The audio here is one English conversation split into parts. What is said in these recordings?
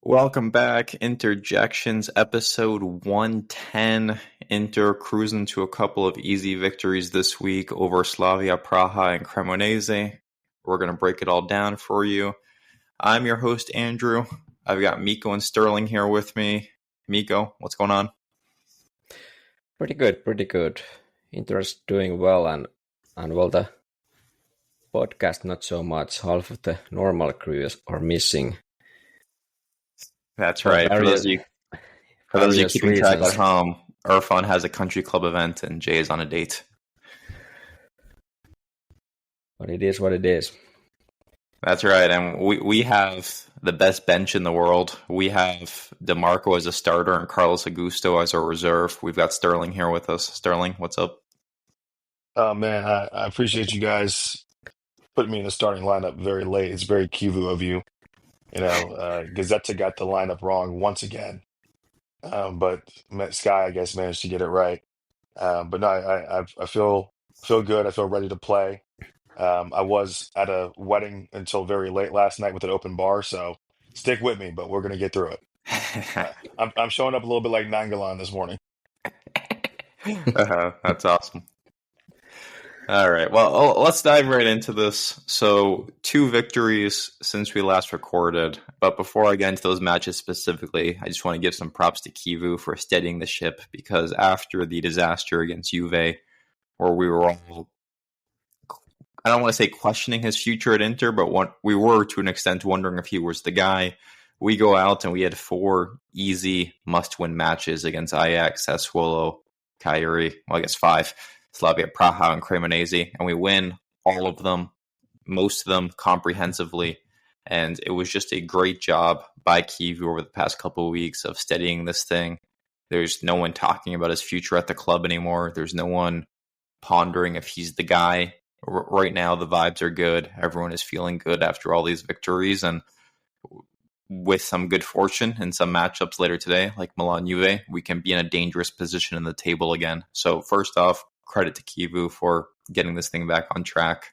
Welcome back. Interjections, episode 110. Inter cruising to a couple of easy victories this week over Slaviapraha and Cremonese. We're going to break it all down for you. I'm your host, Andrew. I've got Mikko and Sterling here with me. Mikko, what's going on? Pretty good. Inter's doing well, and well, the podcast not so much. Half of the normal crew are missing. That's right. For those of you keeping track at home, Irfan has a country club event and Jay is on a date. But it is what it is. That's right. And we have the best bench in the world. We have DeMarco as a starter and Carlos Augusto as our reserve. We've got Sterling here with us. Sterling, what's up? Oh man, I appreciate you guys putting me in the starting lineup very late. It's very Kivu of you. Gazetta got the lineup wrong once again. But Sky, I guess, managed to get it right. But no, I feel good. I feel ready to play. I was at a wedding until very late last night with an open bar, so stick with me, but we're gonna get through it. I'm showing up a little bit like Nangalan this morning. That's awesome. All right. Well, let's dive right into this. So 2 victories since we last recorded. But before I get into those matches specifically, I just want to give some props to Kivu for steadying the ship, because after the disaster against Juve, where we were all, I don't want to say questioning his future at Inter, but we were to an extent wondering if he was the guy. We go out and we had 4 easy must-win matches against Ajax, Sassuolo, Cagliari, well, I guess 5. Slaviapraha and Cremonese, and we win all of them, most of them comprehensively. And it was just a great job by Kivu over the past couple of weeks of steadying this thing. There's no one talking about his future at the club anymore. There's no one pondering if he's the guy. Right now, the vibes are good. Everyone is feeling good after all these victories, and with some good fortune in some matchups later today, like Milan Juve, we can be in a dangerous position in the table again. So first off, credit to Kivu for getting this thing back on track.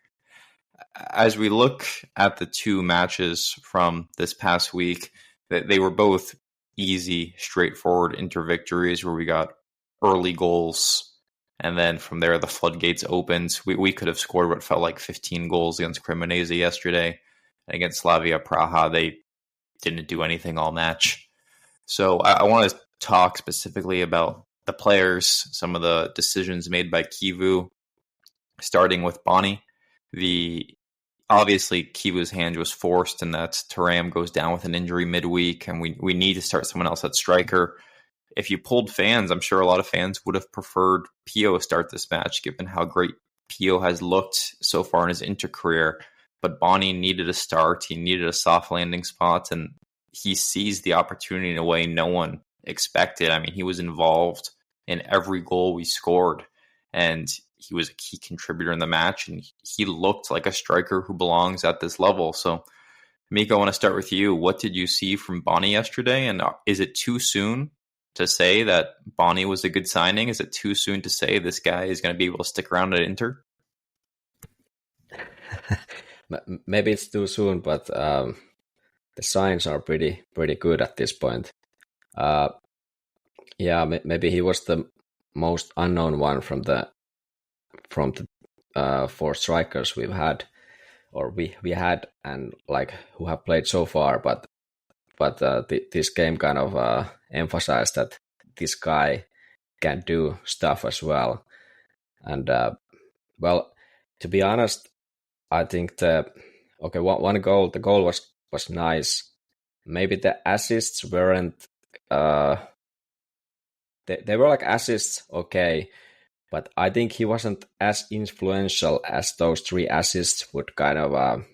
As we look at the 2 matches from this past week, they were both easy, straightforward Inter victories where we got early goals, and then from there the floodgates opened. We could have scored what felt like 15 goals against Cremonese yesterday, and against Slaviapraha they didn't do anything all match. So I want to talk specifically about the players, some of the decisions made by Kivu, starting with Bonny. Obviously, Kivu's hand was forced in that Thuram goes down with an injury midweek, and we need to start someone else at striker. If you pulled fans, I'm sure a lot of fans would have preferred Pio start this match, given how great Pio has looked so far in his Inter career. But Bonny needed a start. He needed a soft landing spot, and he seized the opportunity in a way no one expected. I mean, he was involved in every goal we scored, and he was a key contributor in the match, and he looked like a striker who belongs at this level. So, Mikko, I want to start with you. What did you see from Bonny yesterday, and is it too soon to say that Bonny was a good signing? Is it too soon to say this guy is going to be able to stick around at Inter? Maybe it's too soon, but the signs are pretty good at this point. Yeah, maybe he was the most unknown one from the 4 strikers we've had, or we had, and like who have played so far. But this game kind of emphasized that this guy can do stuff as well. And well, to be honest, I think one goal. The goal was nice. Maybe the assists weren't. They were like assists, okay, but I think he wasn't as influential as those 3 assists would kind of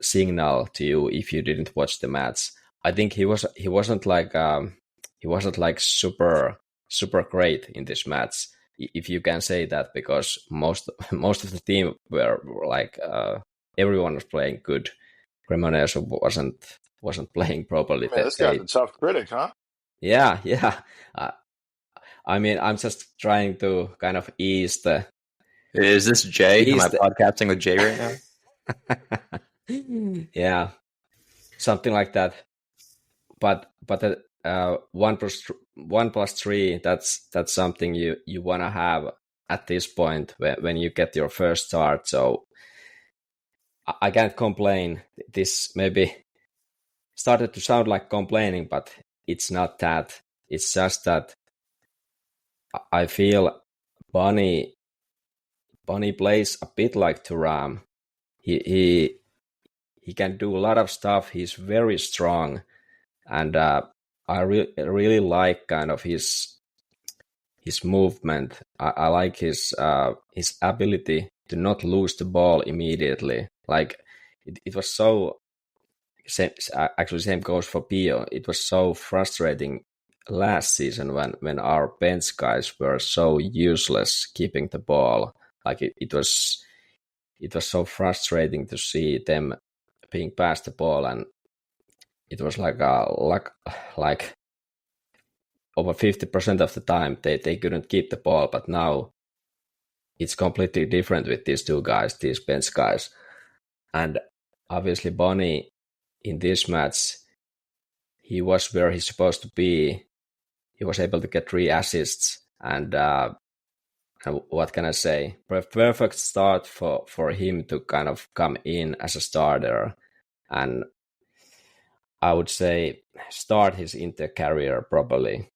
signal to you if you didn't watch the match. I think he wasn't like super great in this match, if you can say that, because most of the team were like everyone was playing good. Cremonese wasn't playing properly. Man, this guy's a tough critic, huh? Yeah. I mean, I'm just trying to kind of ease the... Is this Jay? Am I podcasting with Jay right now? Yeah, something like that. one plus three, that's something you want to have at this point when you get your first start. So I can't complain. This maybe started to sound like complaining, but it's not that. It's just that I feel Bonny plays a bit like Thuram. He can do a lot of stuff. He's very strong, and I really like kind of his movement. I like his ability to not lose the ball immediately. Like it was so same. Actually, same goes for Pio. It was so frustrating last season when our bench guys were so useless keeping the ball. Like it was so frustrating to see them being passed the ball, and it was like over 50% of the time they couldn't keep the ball. But now it's completely different with these two guys, these bench guys. And obviously Bonny in this match, he was where he's supposed to be. He was able to get 3 assists, and what can I say? Perfect start for him to kind of come in as a starter, and I would say start his Inter career probably.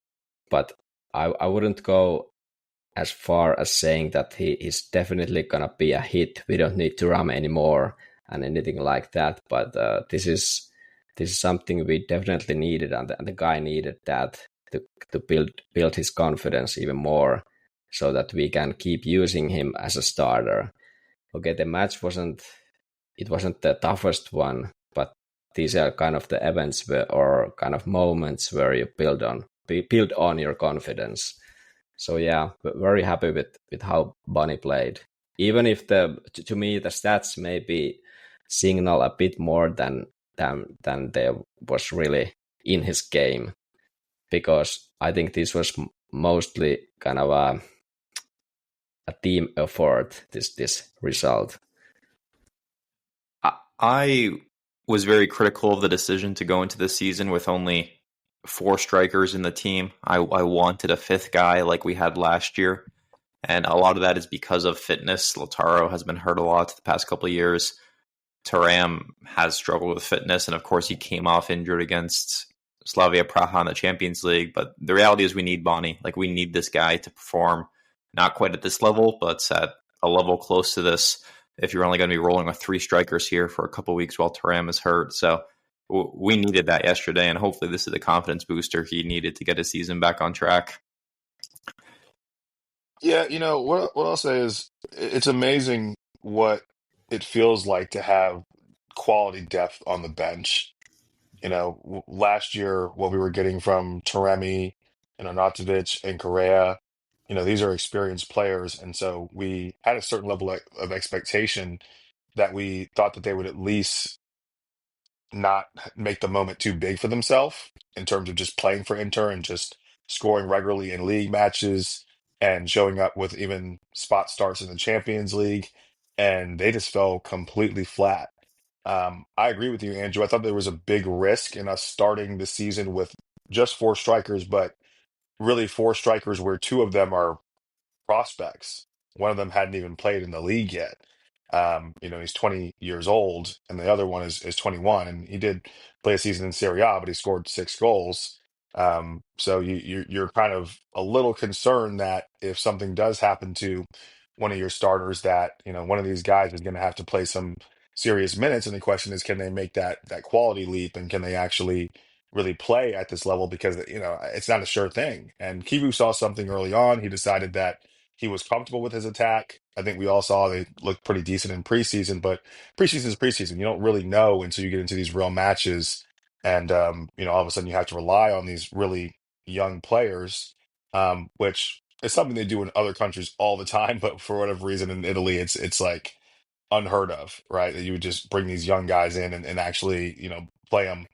But I wouldn't go as far as saying that he is definitely gonna be a hit. We don't need to Thuram anymore and anything like that. But this is something we definitely needed, and the guy needed that to build his confidence even more, so that we can keep using him as a starter. Okay, the match wasn't the toughest one, but these are kind of the events or kind of moments where you build on your confidence. So yeah, very happy with how Bonny played. Even if to me the stats maybe signal a bit more than there was really in his game, because I think this was mostly kind of a team effort. This result. I was very critical of the decision to go into the season with only 4 strikers in the team. I wanted a 5th guy like we had last year, and a lot of that is because of fitness. Lautaro has been hurt a lot the past couple of years. Thuram has struggled with fitness, and of course he came off injured against Slaviapraha in the Champions League. But the reality is we need Bonny. Like, we need this guy to perform, not quite at this level, but at a level close to this, if you're only going to be rolling with 3 strikers here for a couple of weeks while Thuram is hurt. So we needed that yesterday, and hopefully this is the confidence booster he needed to get his season back on track. Yeah, what I'll say is it's amazing what it feels like to have quality depth on the bench. Last year, what we were getting from Taremi and Arnautovic and Correa, these are experienced players. And so we had a certain level of expectation that we thought that they would at least not make the moment too big for themselves in terms of just playing for Inter and just scoring regularly in league matches and showing up with even spot starts in the Champions League. And they just fell completely flat. I agree with you, Andrew. I thought there was a big risk in us starting the season with just 4 strikers, but really 4 strikers where 2 of them are prospects. One of them hadn't even played in the league yet. He's 20 years old, and the other one is 21, and he did play a season in Serie A, but he scored 6 goals. So you're kind of a little concerned that if something does happen to one of your starters, that one of these guys is going to have to play some serious minutes, and the question is, can they make that quality leap, and can they actually really play at this level? Because it's not a sure thing. And Kivu saw something early on. He decided that he was comfortable with his attack. I think we all saw they looked pretty decent in preseason, but preseason is preseason. You don't really know until you get into these real matches, and all of a sudden you have to rely on these really young players, which is something they do in other countries all the time. But for whatever reason, in Italy, it's like unheard of, right? That you would just bring these young guys in and actually, play them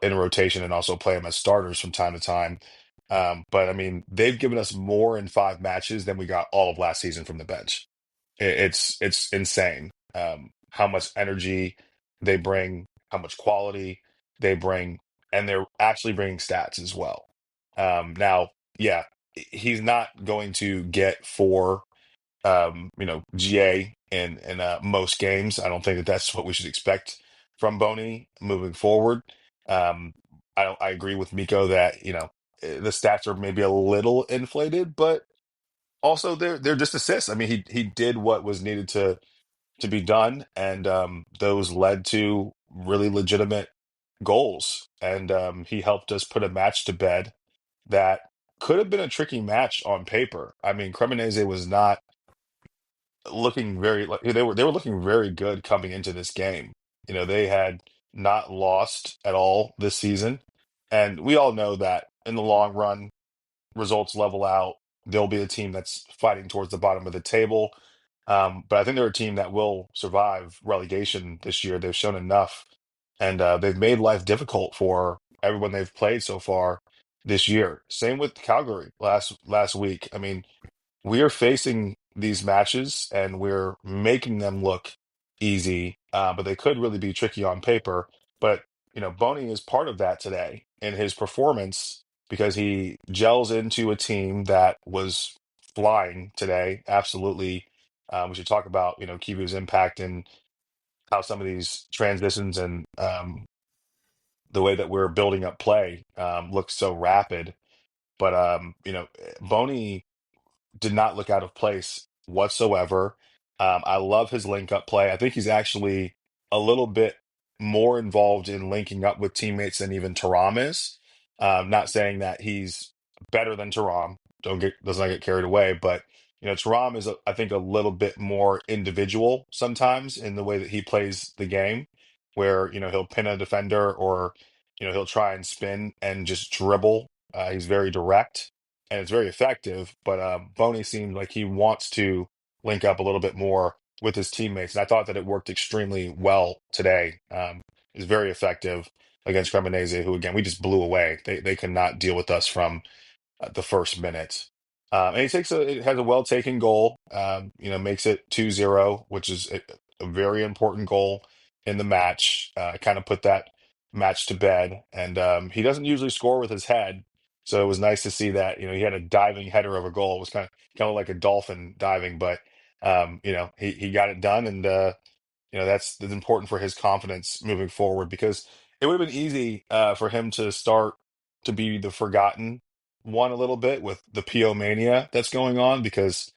in rotation and also play them as starters from time to time. But I mean, they've given us more in 5 matches than we got all of last season from the bench. It's insane, how much energy they bring, how much quality they bring, and they're actually bringing stats as well. Now, yeah, he's not going to get four, GA in most games. I don't think that that's what we should expect from Boney moving forward. Um, I agree with Mikko that the stats are maybe a little inflated, but also they're just assists. I mean, he did what was needed to be done, and those led to really legitimate goals. And he helped us put a match to bed that could have been a tricky match on paper. I mean, Cremonese was not looking very like they were looking very good coming into this game. They had not lost at all this season, and we all know that in the long run, results level out. There'll be a team that's fighting towards the bottom of the table. But I think they're a team that will survive relegation this year. They've shown enough, and they've made life difficult for everyone they've played so far this year. Same with Calgary last week. I mean, we are facing these matches and we're making them look easy, but they could really be tricky on paper. But Boney is part of that today in his performance because he gels into a team that was flying today. Absolutely, we should talk about Kivu's impact and how some of these transitions and the way that we're building up play looks so rapid. But Boney did not look out of place whatsoever. I love his link up play. I think he's actually a little bit more involved in linking up with teammates than even Taram is. Not saying that he's better than Taram. Does not get carried away, but Taram is I think a little bit more individual sometimes in the way that he plays the game, where he'll pin a defender or he'll try and spin and just dribble. He's very direct and it's very effective. But Boney seemed like he wants to link up a little bit more with his teammates, and I thought that it worked extremely well today. It's very effective against Cremonese, who again we just blew away. They could not deal with us from the first minute. And it has a well taken goal, makes it 2-0, which is a very important goal in the match. Kind of put that match to bed. And he doesn't usually score with his head. So it was nice to see that, he had a diving header of a goal. It was kind of like a dolphin diving, but he got it done. And that's important for his confidence moving forward because it would have been easy for him to start to be the forgotten one a little bit with the Pio mania that's going on because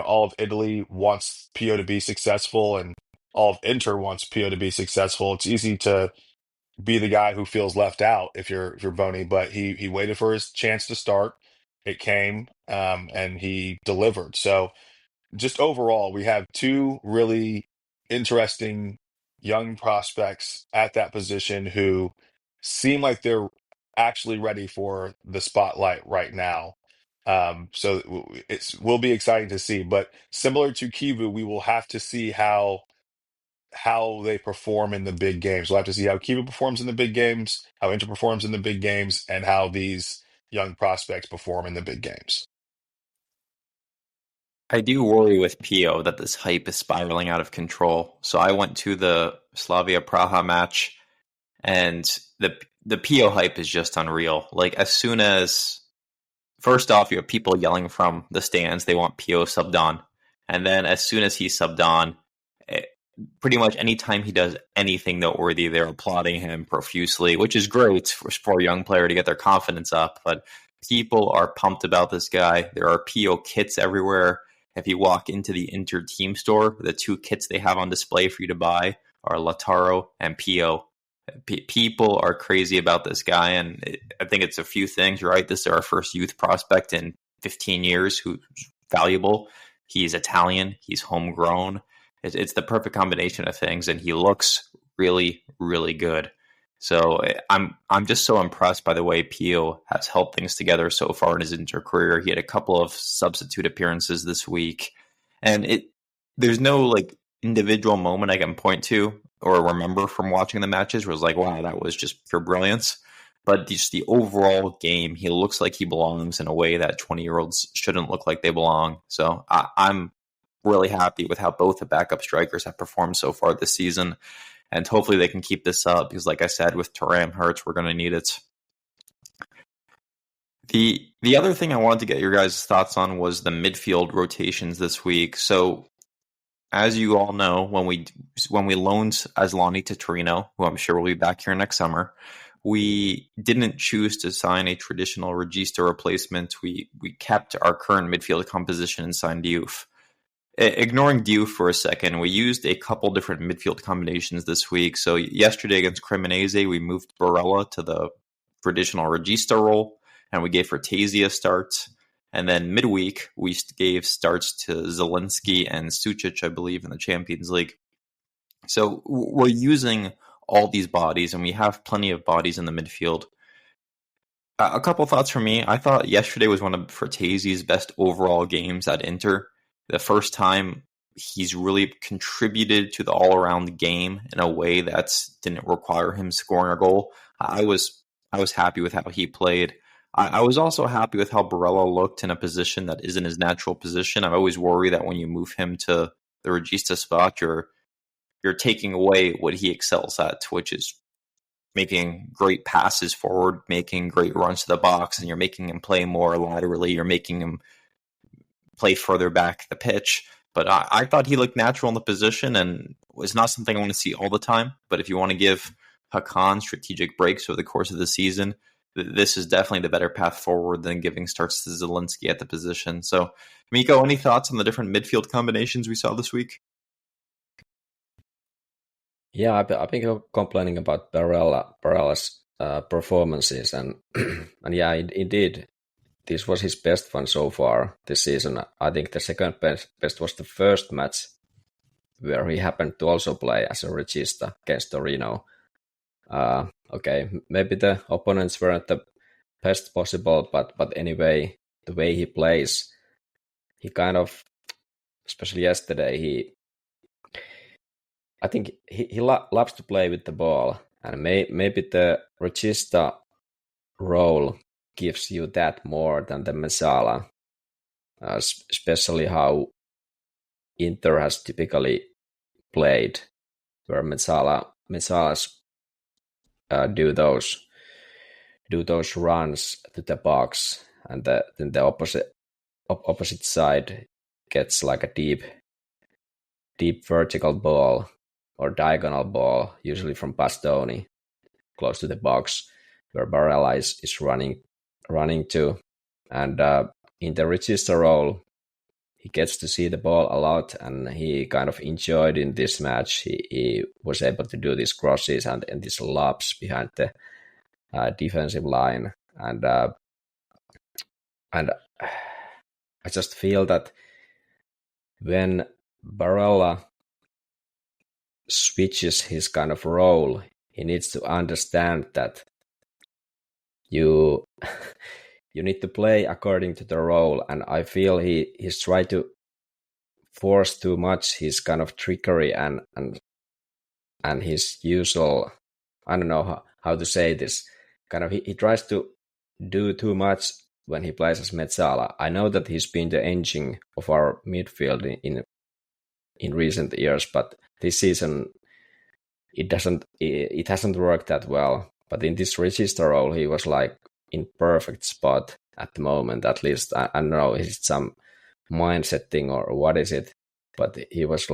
all of Italy wants Pio to be successful and all of Inter wants Pio to be successful. It's easy to be the guy who feels left out if you're Boney, but he waited for his chance to start. It came and he delivered. So just overall, we have two really interesting young prospects at that position who seem like they're actually ready for the spotlight right now. So it's will be exciting to see. But similar to Kivu, we will have to see how they perform in the big games. We'll have to see how Kivu performs in the big games, how Inter performs in the big games, and how these young prospects perform in the big games. I do worry with Pio that this hype is spiraling out of control. So I went to the Slavia Praha match, and the Pio hype is just unreal. Like as soon as first off, you have people yelling from the stands they want Pio subbed on, and then as soon as he's subbed on, pretty much anytime he does anything noteworthy, they're applauding him profusely, which is great for a young player to get their confidence up. But people are pumped about this guy. There are Pio kits everywhere. If you walk into the Inter team store, the two kits they have on display for you to buy are Lautaro and Pio. People are crazy about this guy, and I think it's a few things. You're right, this is our first youth prospect in 15 years who's valuable. He's Italian. He's homegrown. It's the perfect combination of things, and he looks really, really good. So I'm just so impressed by the way Pio has held things together so far in his Inter career. He had a couple of substitute appearances this week, and there's no like individual moment I can point to or remember from watching the matches where it was like, wow, that was just pure brilliance. But just the overall game, he looks like he belongs in a way that 20-year-olds shouldn't look like they belong. So I'm really happy with how both the backup strikers have performed so far this season. And hopefully they can keep this up because, like I said, with Thuram Hurts, we're going to need it. The other thing I wanted to get your guys' thoughts on was the midfield rotations this week. So, as you all know, when we loaned Aslani to Torino, who I'm sure will be back here next summer, we didn't choose to sign a traditional regista replacement. We kept our current midfield composition and signed Diouf. Ignoring Diouf for a second, we used a couple different midfield combinations this week. So yesterday against Cremonese, we moved Barella to the traditional regista role, and we gave Frattesi a start. And then midweek, we gave starts to Zielinski and Sucic, I believe, in the Champions League. So we're using all these bodies, and we have plenty of bodies in the midfield. A couple thoughts from me. I thought yesterday was one of Frattesi's best overall games at Inter. The first time he's really contributed to the all-around game in a way that didn't require him scoring a goal. I was happy with how he played. I was also happy with how Barella looked in a position that isn't his natural position. I always worry that when you move him to the regista spot, you're taking away what he excels at, which is making great passes forward, making great runs to the box, and you're making him play more laterally. You're making him play further back the pitch. But I thought he looked natural in the position, and was not something I want to see all the time. But if you want to give Hakan strategic breaks over the course of the season, this is definitely the better path forward than giving starts to Zielinski at the position. So, Mikko, any thoughts on the different midfield combinations we saw this week? Yeah, I've been complaining about Barella's performances, and and yeah, indeed, this was his best one so far this season. I think the second best was the first match, where he happened to also play as a regista against Torino. Okay, maybe the opponents weren't the best possible, but anyway, the way he plays, he kind of, especially yesterday, I think he loves to play with the ball, and maybe the regista role gives you that more than the Messala, especially how Inter has typically played, where Messalas do those runs to the box, and then the opposite side gets like a deep vertical ball or diagonal ball, usually from Bastoni, close to the box, where Barella is running to. And in the regista role, he gets to see the ball a lot, and he kind of enjoyed in this match. He was able to do these crosses and these lobs behind the defensive line. And I just feel that when Barella switches his kind of role, he needs to understand that you need to play according to the role, and I feel he's tried to force too much his kind of trickery and his usual, I don't know how to say this, kind of he tries to do too much when he plays as Messala. I know that he's been the engine of our midfield in recent years, but this season it hasn't worked that well. But in this regista role, he was like in perfect spot at the moment. At least I don't know, is it some mindset thing or what is it? But he was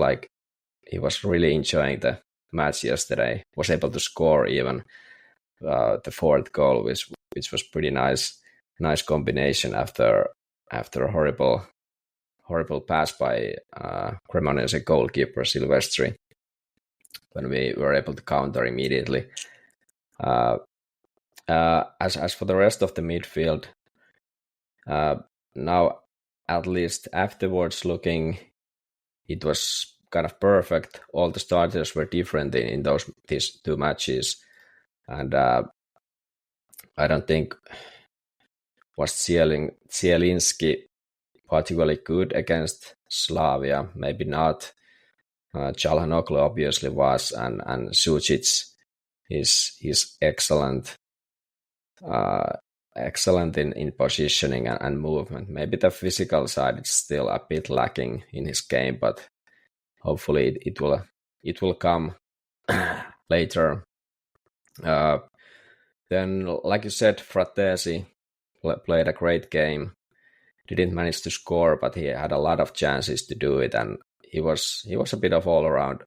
really enjoying the match yesterday. Was able to score even the fourth goal, which was pretty nice combination after a horrible pass by Cremonese goalkeeper Silvestri, when we were able to counter immediately. As for the rest of the midfield, now at least afterwards looking, it was kind of perfect. All the starters were different in these two matches, and I don't think was Zielinski particularly good against Slavia. Maybe not. Çalhanoğlu obviously was, and Sucic is excellent. Excellent in positioning and movement. Maybe the physical side is still a bit lacking in his game, but hopefully it will come later. Then, like you said, Frattesi played a great game. Didn't manage to score, but he had a lot of chances to do it, and he was a bit of all around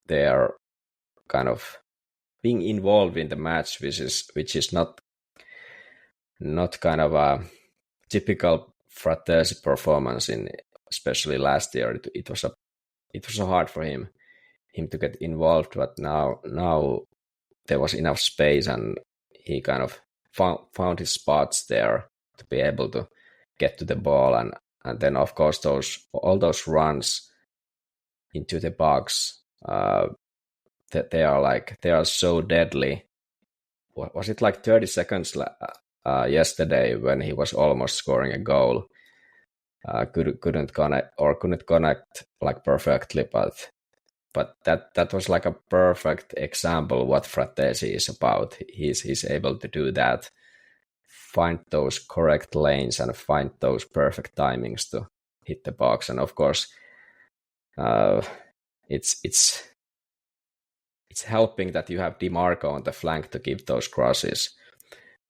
there, kind of being involved in the match, which is not kind of a typical Fratesi performance in, especially last year. It was hard for him to get involved, but now there was enough space, and he kind of found his spots there to be able to get to the ball, and then of course all those runs into the box, that they are so deadly. Was it like 30 seconds yesterday when he was almost scoring a goal? Couldn't connect like perfectly, but that was like a perfect example what Fratesi is about. He's able to do that, find those correct lanes and find those perfect timings to hit the box. And of course, it's helping that you have DiMarco on the flank to give those crosses,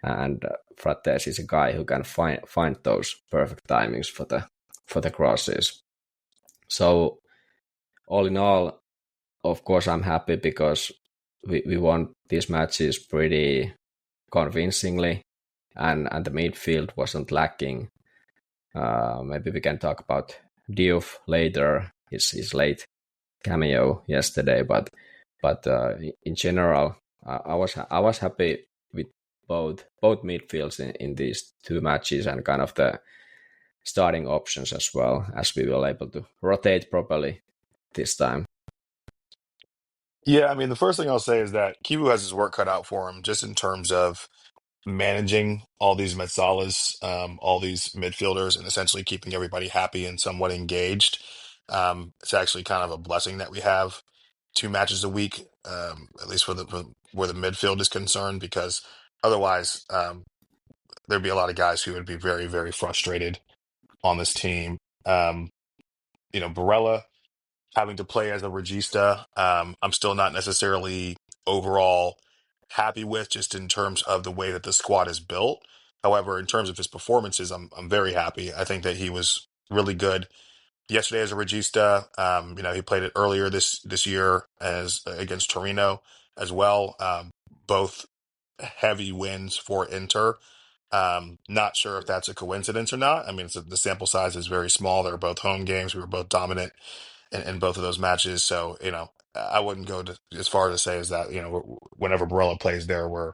and Fratesi is a guy who can find those perfect timings for the crosses. So all in all, of course, I'm happy because we won these matches pretty convincingly, and the midfield wasn't lacking. Maybe we can talk about Diouf later, his late cameo yesterday, but in general, I was happy with both midfields in these two matches, and kind of the starting options as well, as we were able to rotate properly this time. Yeah, I mean, the first thing I'll say is that Kivu has his work cut out for him just in terms of managing all these Metsalas, all these midfielders, and essentially keeping everybody happy and somewhat engaged. It's actually kind of a blessing that we have 2 matches a week, at least where the midfield is concerned, because otherwise there'd be a lot of guys who would be very, very frustrated on this team. Barella having to play as a regista, I'm still not necessarily overall happy with, just in terms of the way that the squad is built. However, in terms of his performances, I'm very happy. I think that he was really good yesterday as a regista. He played it earlier this year as against Torino as well. Both heavy wins for Inter. Not sure if that's a coincidence or not. I mean, the sample size is very small. They're both home games. We were both dominant in both of those matches. So, I wouldn't go as far to say as that, whenever Barella plays there, we're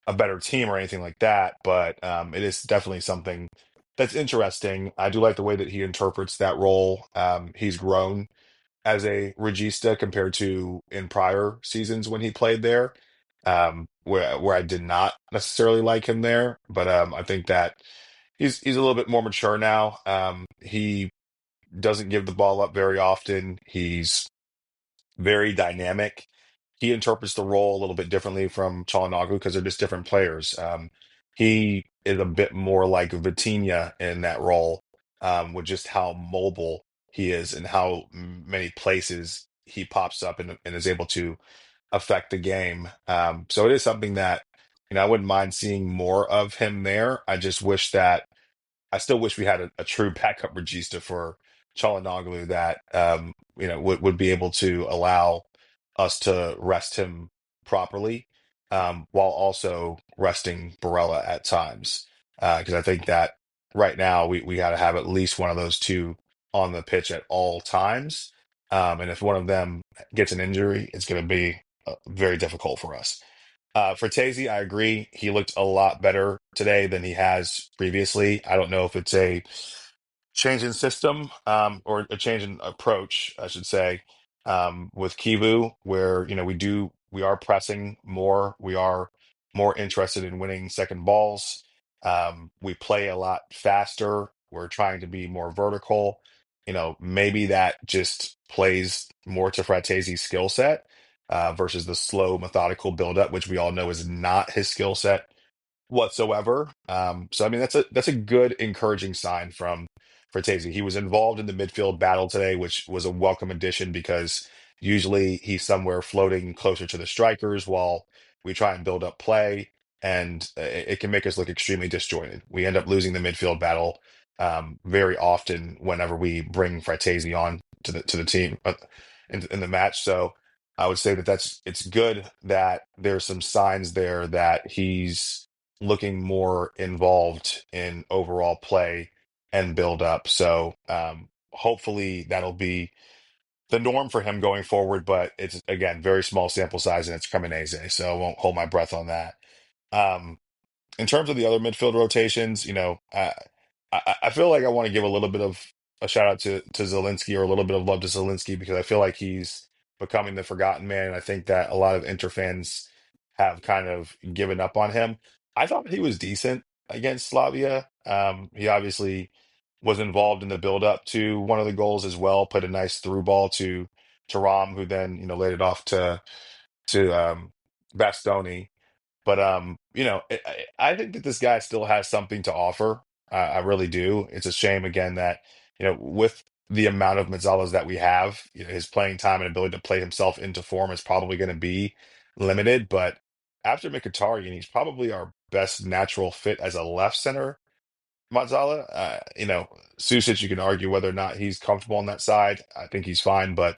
a better team or anything like that. But it is definitely something that's interesting. I do like the way that he interprets that role. He's grown as a regista compared to in prior seasons when he played there, where I did not necessarily like him there. But I think that he's a little bit more mature now. He doesn't give the ball up very often. He's very dynamic. He interprets the role a little bit differently from Çalhanoğlu because they're just different players. He is a bit more like Vitinha in that role, with just how mobile he is and how many places he pops up and is able to affect the game. So it is something that, I wouldn't mind seeing more of him there. I still wish we had a true backup regista for Çalhanoğlu that would be able to allow us to rest him properly, while also resting Barella at times. Because I think that right now we got to have at least one of those two on the pitch at all times. And if one of them gets an injury, it's going to be very difficult for us. For Tazy, I agree. He looked a lot better today than he has previously. I don't know if it's a change in system, or a change in approach, I should say, with Kivu, where we are pressing more. We are more interested in winning second balls. We play a lot faster. We're trying to be more vertical. Maybe that just plays more to Fratese's skill set, versus the slow, methodical buildup, which we all know is not his skill set whatsoever. So I mean, that's a good, encouraging sign from Frattesi. He was involved in the midfield battle today, which was a welcome addition because usually he's somewhere floating closer to the strikers while we try and build up play. and it can make us look extremely disjointed. We end up losing the midfield battle very often whenever we bring Fratesi on to the team in the match. So I would say that it's good that there's some signs there that he's looking more involved in overall play and build up. So hopefully that'll be the norm for him going forward. But it's again very small sample size and it's Cremonese, so I won't hold my breath on that. Um, in terms of the other midfield rotations, I feel like I want to give a little bit of a shout out to Zelensky, or a little bit of love to Zelensky, because I feel like he's becoming the forgotten man. And I think that a lot of Inter fans have kind of given up on him. I thought he was decent against Slavia. He obviously was involved in the build up to one of the goals as well, put a nice through ball to Ram, who then laid it off to Bastoni. But I think that this guy still has something to offer. I really do. It's a shame again that with the amount of Mazzalas that we have, his playing time and ability to play himself into form is probably going to be limited. But after Mkhitaryan, he's probably our best natural fit as a left center Mazzala. Susic, you can argue whether or not he's comfortable on that side. I think he's fine, but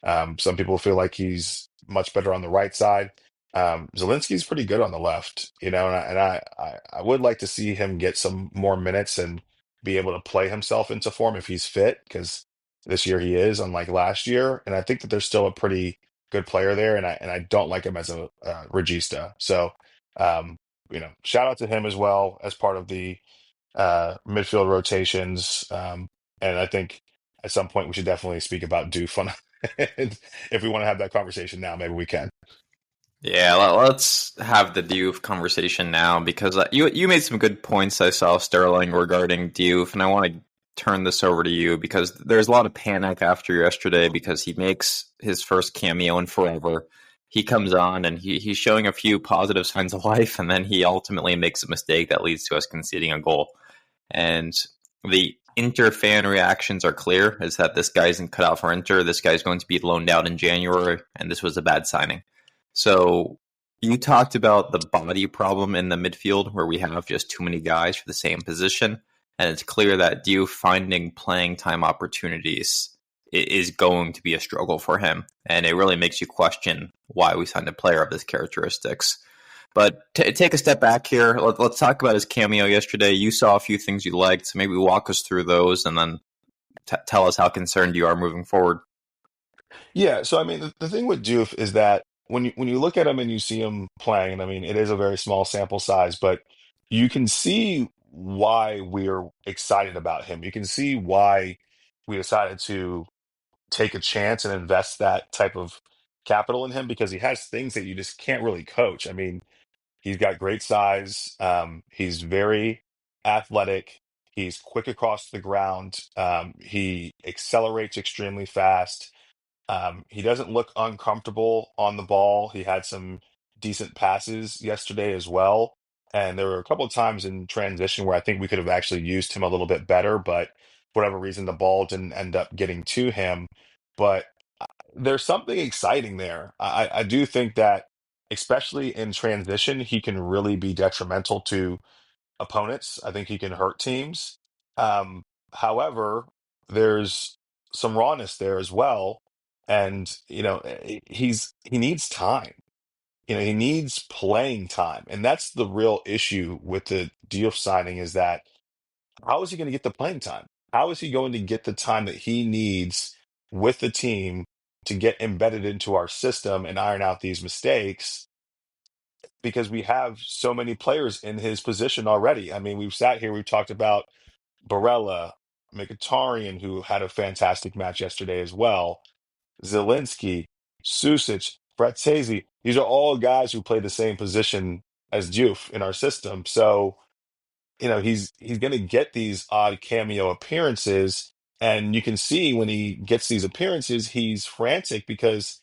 some people feel like he's much better on the right side. Zelensky's pretty good on the left, and I would like to see him get some more minutes and be able to play himself into form if he's fit, because this year he is, unlike last year. And I think that there's still a pretty good player there, and I don't like him as a regista. So, shout out to him as well as part of the midfield rotations. And I think at some point we should definitely speak about Diouf on if we want to have that conversation now, maybe we can. Yeah, let's have the Diouf conversation now, because you made some good points, I saw, Sterling, regarding Diouf, and I want to turn this over to you because there's a lot of panic after yesterday because he makes his first cameo in forever. He comes on and he's showing a few positive signs of life, and then he ultimately makes a mistake that leads to us conceding a goal. And the Inter fan reactions are clear, is that this guy isn't cut out for Inter. This guy's going to be loaned out in January, and this was a bad signing. So you talked about the body problem in the midfield, where we have just too many guys for the same position. And it's clear that Diouf finding playing time opportunities is going to be a struggle for him. And it really makes you question why we signed a player of his characteristics. But take a step back here. Let's talk about his cameo yesterday. You saw a few things you liked, so maybe walk us through those and then tell us how concerned you are moving forward. Yeah, so I mean, the thing with Diouf is that when you look at him and you see him playing, and I mean, it is a very small sample size, but you can see why we're excited about him. You can see why we decided to take a chance and invest that type of capital in him, because he has things that you just can't really coach. I mean, he's got great size. He's very athletic. He's quick across the ground. He accelerates extremely fast. He doesn't look uncomfortable on the ball. He had some decent passes yesterday as well. And there were a couple of times in transition where I think we could have actually used him a little bit better, but for whatever reason, the ball didn't end up getting to him. But there's something exciting there. I do think that, especially in transition, he can really be detrimental to opponents. I think he can hurt teams. However, there's some rawness there as well, and he needs time. He needs playing time, and that's the real issue with the Diouf signing, is that how is he going to get the playing time? How is he going to get the time that he needs with the team to get embedded into our system and iron out these mistakes? Because we have so many players in his position already. I mean, we've sat here, we've talked about Barella, Mkhitaryan, who had a fantastic match yesterday as well, Zelensky, Susic, Fratesi. These are all guys who play the same position as Diouf in our system. So, he's going to get these odd cameo appearances. And you can see when he gets these appearances, he's frantic because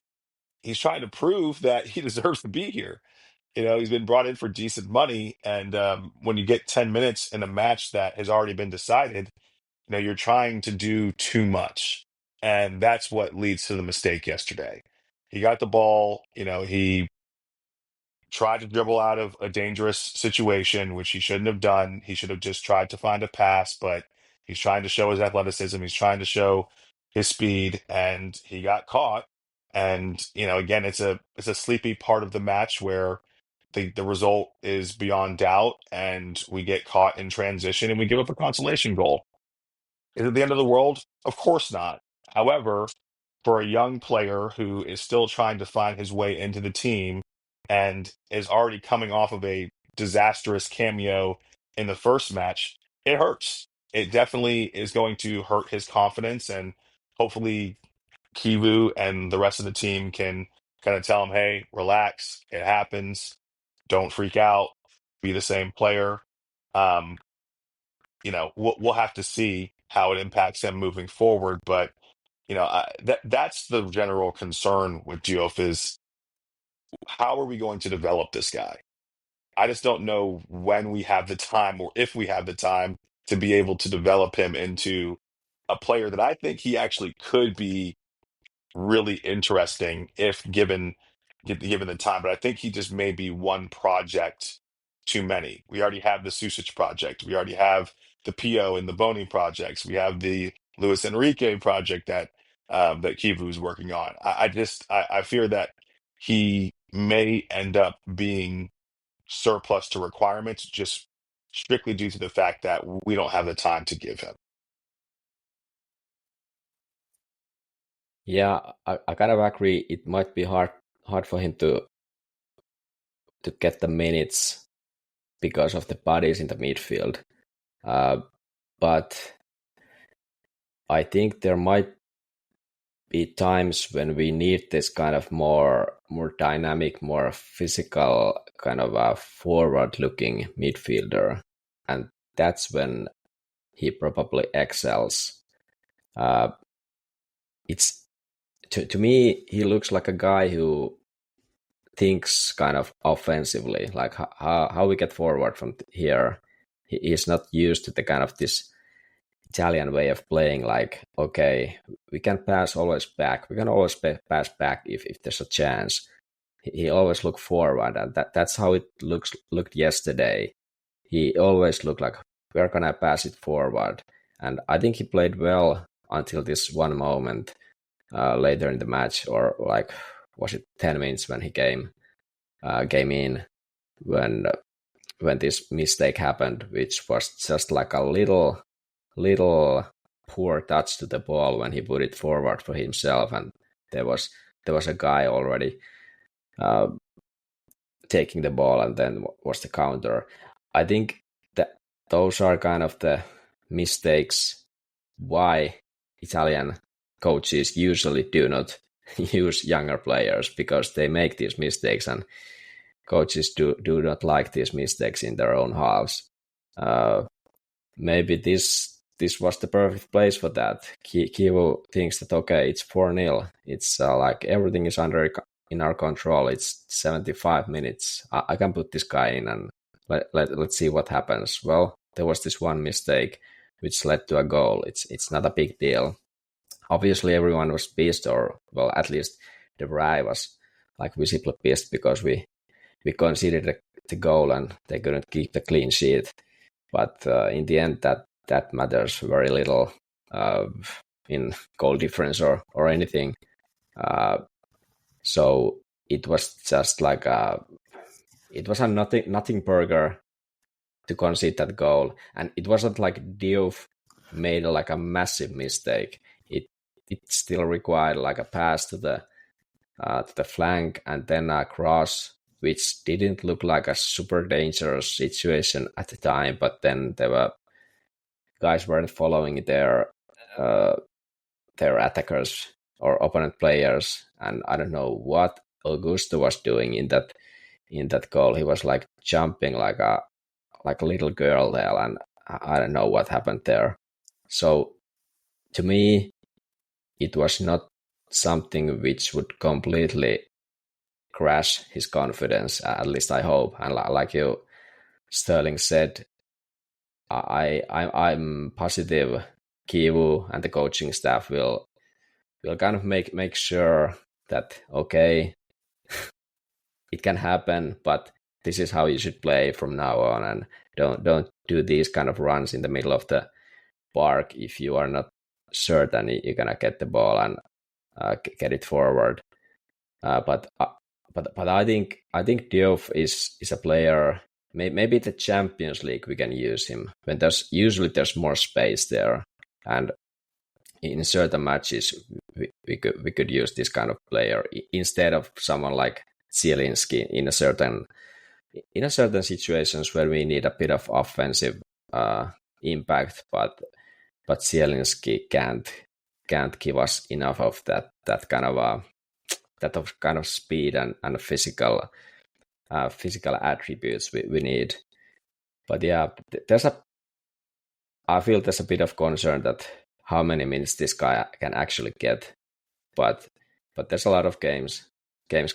he's trying to prove that he deserves to be here. He's been brought in for decent money, and when you get 10 minutes in a match that has already been decided, you're trying to do too much, and that's what leads to the mistake yesterday. He got the ball, he tried to dribble out of a dangerous situation, which he shouldn't have done. He should have just tried to find a pass, but he's trying to show his athleticism. He's trying to show his speed, and he got caught. And again, it's a sleepy part of the match where the result is beyond doubt, and we get caught in transition, and we give up a consolation goal. Is it the end of the world? Of course not. However, for a young player who is still trying to find his way into the team and is already coming off of a disastrous cameo in the first match, it hurts. It definitely is going to hurt his confidence, and hopefully Kivu and the rest of the team can kind of tell him, hey, relax, it happens, don't freak out, be the same player. Um, we'll have to see how it impacts him moving forward. But that's the general concern with Diouf is how are we going to develop this guy? I just don't know when we have the time or if we have the time to be able to develop him into a player that I think he actually could be really interesting if given the time. But I think he just may be one project too many. We already have the Susic project. We already have the Pio and the Boney projects. We have the Luis Enrique project that Kivu is working on. I fear that he may end up being surplus to requirements just strictly due to the fact that we don't have the time to give him. Yeah, I kind of agree. It might be hard for him to get the minutes because of the bodies in the midfield. But I think there might be times when we need this kind of more dynamic, more physical kind of a forward-looking midfielder, and that's when he probably excels. It's to me, he looks like a guy who thinks kind of offensively, like how we get forward from here. He is not used to the kind of this Italian way of playing, like, okay, we can pass always back. We can always pass back if there's a chance. He always look forward, and that's how it looked yesterday. He always looked like, we're going to pass it forward. And I think he played well until this one moment later in the match, or like, was it 10 minutes when he came in, when this mistake happened, which was just like a little poor touch to the ball when he put it forward for himself, and there was a guy already taking the ball, and then was the counter. I think that those are kind of the mistakes why Italian coaches usually do not use younger players, because they make these mistakes, and coaches do not like these mistakes in their own halves. Maybe this was the perfect place for that. Kivu thinks that, okay, it's 4-0. It's like everything is in our control. It's 75 minutes. I can put this guy in, and let's see what happens. Well, there was this one mistake which led to a goal. It's not a big deal. Obviously, everyone was pissed, or, well, at least the Rai was like visibly pissed, because we conceded the goal and they couldn't keep the clean sheet. But in the end, that matters very little in goal difference or anything. So it was just like it was a nothing burger to concede that goal, and it wasn't like Diouf made like a massive mistake. It still required like a pass to the flank, and then a cross, which didn't look like a super dangerous situation at the time. But then there were guys weren't following their attackers or opponent players, and I don't know what Augusto was doing in that goal. He was like jumping like a little girl there, and I don't know what happened there. So to me, it was not something which would completely crash his confidence, at least I hope. And like you, Sterling, said, I'm positive Kivu and the coaching staff will kind of make sure that, okay, it can happen, but this is how you should play from now on, and don't do these kind of runs in the middle of the park if you are not certain you're gonna get the ball and get it forward. But I think Diouf is a player. Maybe the Champions League we can use him when there's more space there, and in certain matches we could use this kind of player instead of someone like Zielinski in a certain situations where we need a bit of offensive impact, but Zielinski can't give us enough of that kind of speed and physical attributes we need. But yeah, I feel there's a bit of concern that how many minutes this guy can actually get, but there's a lot of games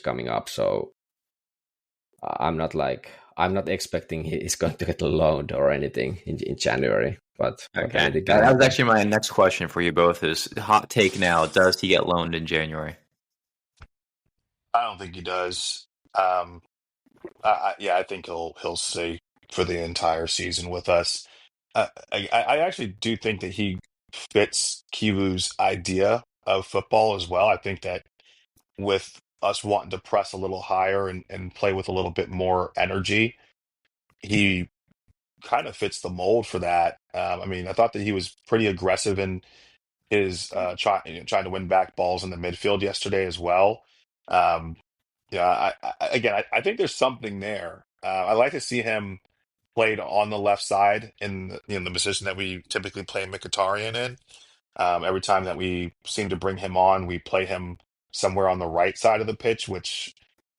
coming up, so I'm not expecting he's going to get loaned or anything in January. But okay, that was actually my next question for you both. Is hot take now? Does he get loaned in January? I don't think he does. I think he'll stay for the entire season with us. I actually do think that he fits Kivu's idea of football as well. I think that with us wanting to press a little higher and play with a little bit more energy, he kind of fits the mold for that. I mean, I thought that he was pretty aggressive in his trying to win back balls in the midfield yesterday as well. Um, yeah, I think there's something there. I like to see him played on the left side in the position that we typically play Mkhitaryan in. Every time that we seem to bring him on, we play him somewhere on the right side of the pitch, which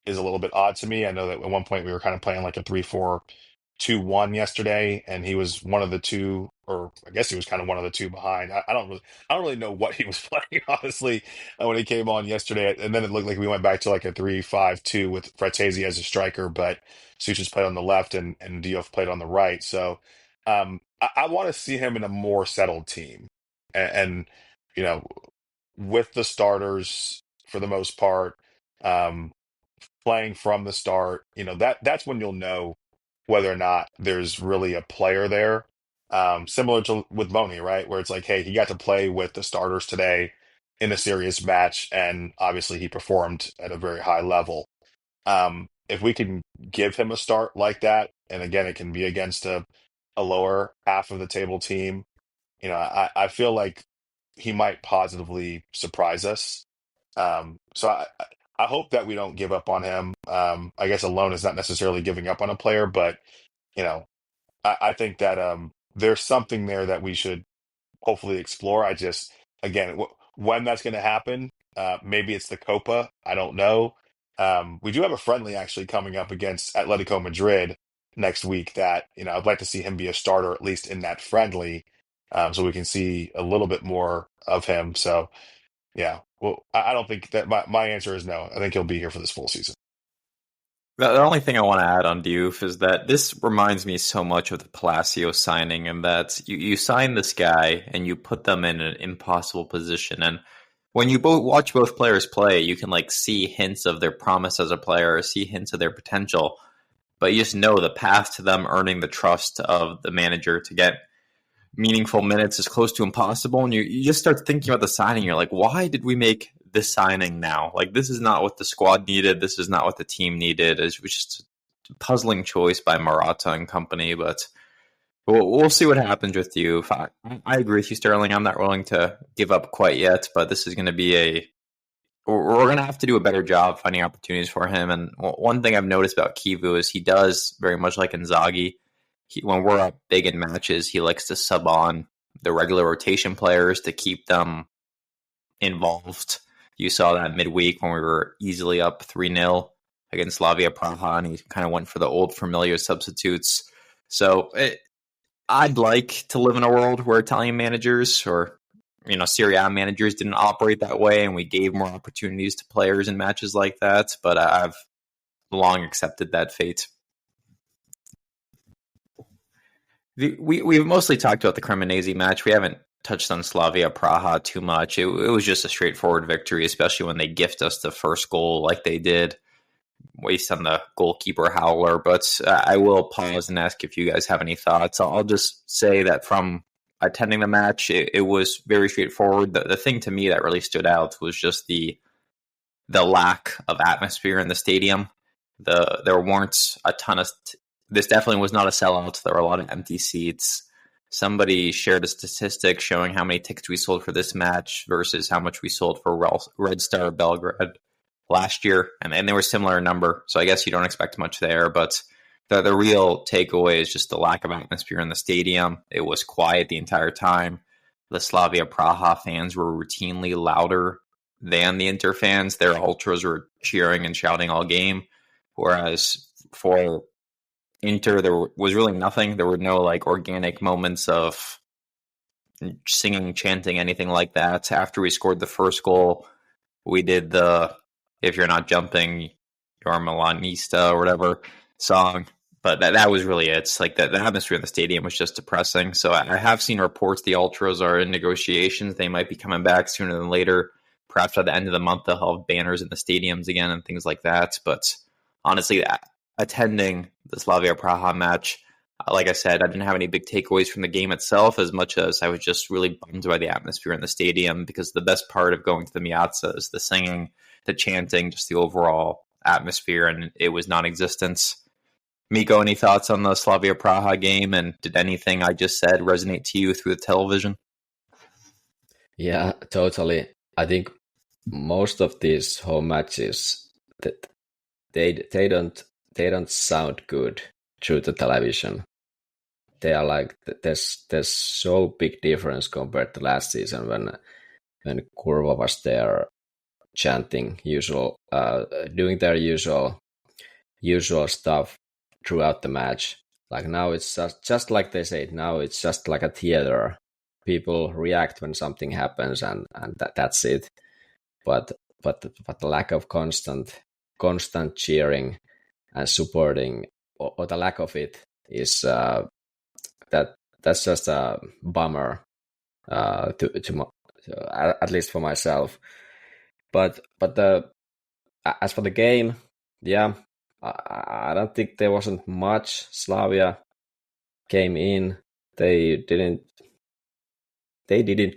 is a little bit odd to me. I know that at one point we were kind of playing like a 3-4-2-1 yesterday, and he was one of the two, or I guess he was kind of one of the two behind. I don't really know what he was playing, honestly, when he came on yesterday. And then it looked like we went back to like a 3-5-2 with Fratesi as a striker, but Suchis played on the left and Diouf played on the right. So I want to see him in a more settled team, and you know, with the starters for the most part, um, playing from the start. That's when you'll know whether or not there's really a player there. Similar to with Boney, right? Where it's like, hey, he got to play with the starters today in a serious match, and obviously he performed at a very high level. If we can give him a start like that, and again, it can be against a lower half of the table team, I feel like he might positively surprise us. So I hope that we don't give up on him. I guess a loan is not necessarily giving up on a player, but you know, I think that there's something there that we should hopefully explore. I just, again, when that's going to happen, maybe it's the Copa. I don't know. We do have a friendly actually coming up against Atletico Madrid next week that, I'd like to see him be a starter, at least in that friendly, so we can see a little bit more of him. So, yeah, well, I don't think that my answer is no. I think he'll be here for this full season. The only thing I want to add on Diouf is that this reminds me so much of the Palacio signing, and that you sign this guy and you put them in an impossible position. And when you watch both players play, you can see hints of their promise as a player, see hints of their potential, but you just know the path to them earning the trust of the manager to get meaningful minutes is close to impossible. And you just start thinking about the signing. You're like, why did we make this signing now? This is not what the squad needed. This is not what the team needed. It was just a puzzling choice by Morata and company, but we'll see what happens with you. I agree with you, Sterling. I'm not willing to give up quite yet, but this is going to be we're going to have to do a better job finding opportunities for him. And one thing I've noticed about Kivu is he does very much like Inzaghi. When we're up big in matches, he likes to sub on the regular rotation players to keep them involved. You saw that midweek when we were easily up 3-0 against Slaviapraha, and he kind of went for the old familiar substitutes. So I'd like to live in a world where Italian managers or Serie A managers didn't operate that way, and we gave more opportunities to players in matches like that. But I've long accepted that fate. We've mostly talked about the Cremonese match. We haven't touched on Slavia Praha too much. It was just a straightforward victory, especially when they gift us the first goal like they did. waste on the goalkeeper howler, but I will pause and ask if you guys have any thoughts. I'll just say that from attending the match, it was very straightforward. The thing to me that really stood out was just the lack of atmosphere in the stadium. There weren't a ton of. This definitely was not a sellout. There were a lot of empty seats. Somebody shared a statistic showing how many tickets we sold for this match versus how much we sold for Red Star Belgrade last year, and they were similar in number. So I guess you don't expect much there. But the real takeaway is just the lack of atmosphere in the stadium. It was quiet the entire time. The Slavia Praha fans were routinely louder than the Inter fans. Their ultras were cheering and shouting all game, whereas for Inter, there was really nothing. There were no like organic moments of singing, chanting, anything like that. After we scored the first goal, we did the "If You're Not Jumping, You're Milanista" or whatever song. But that was really it. It's like the atmosphere in the stadium was just depressing. So I have seen reports the Ultras are in negotiations. They might be coming back sooner than later. Perhaps at the end of the month, they'll have banners in the stadiums again and things like that. But honestly, attending the Slavia Praha match, like I said, I didn't have any big takeaways from the game itself as much as I was just really bummed by the atmosphere in the stadium, because the best part of going to the Miazza is the singing, the chanting, just the overall atmosphere, and it was non-existent. Mikko, any thoughts on the Slavia Praha game, and did anything I just said resonate to you through the television? Yeah, totally. I think most of these home matches, that they don't sound good through the television. They are like, there's so big difference compared to last season when Kurva was there chanting doing their usual stuff throughout the match. Like now it's just like they say, now it's just like a theater. People react when something happens, and that's it. But the lack of constant cheering and supporting, or the lack of it, is that's just a bummer, at least for myself. But as for the game, yeah, I don't think there wasn't much. Slavia came in, they didn't